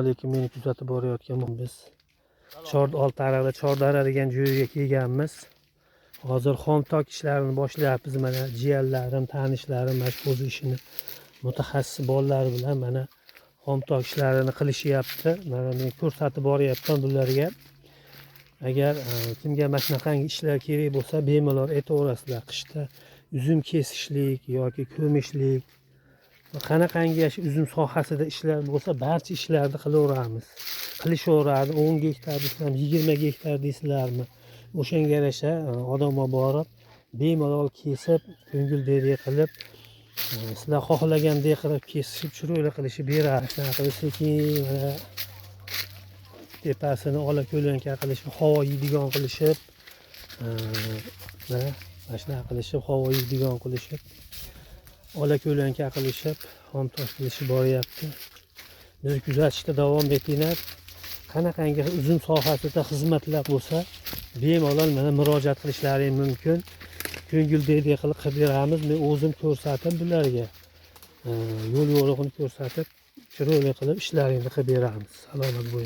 Lekin meni kuzatib borayotgan biz Oltiariqda Chordara degan joyga kelganmiz. Hozir xomtok ishlarini boshlayapmiz. Mana jiyanlarim, tanishlarim mana shu o'z ishini mutaxassis bolalar bilan mana xomtok ishlarini qilishyapti. Mana men ko'rsatib boryapman bularga. Agar kimga mana shunaqangi ishlar kerak bo'lsa, bemalol aytaverasizlar. Qishda uzum kesishlik yoki ko'mishlik, qanaqangi uzum sohasida ishlar bo'lsa, barcha ishlarni qilaveramiz. Qilishaveradi. 10 gektar desam, 20 gektar deysizlarmi? O'shanga yarasha odamga borib, bemalol kesib, ko'ngildagidek qilib, sizlar xohlagandek qilib kesib, chiroyli qilishib beradi. Shunaqa qilib sekin mana tepasini ola ko'lanka qilishib, havo yeydigan qilishib, mana shunaqa qilishib, havo yeydigan qilishib, ola ko'lanka qilishib, xomtok qilishib boryapti. Bizni kuzatishda davom etinglar. Qanaqangi uzum sohasida xizmatlar bo'lsa, bemalol mana murojaat qilishlaring mumkin. Ko'ngildagidek qilib beramiz. Men o'zim ko'rsatib bularga yo'l yo'riqni ko'rsatib, chiroyli qilib ishlaringni qilib beramiz. Salomat bo'ling.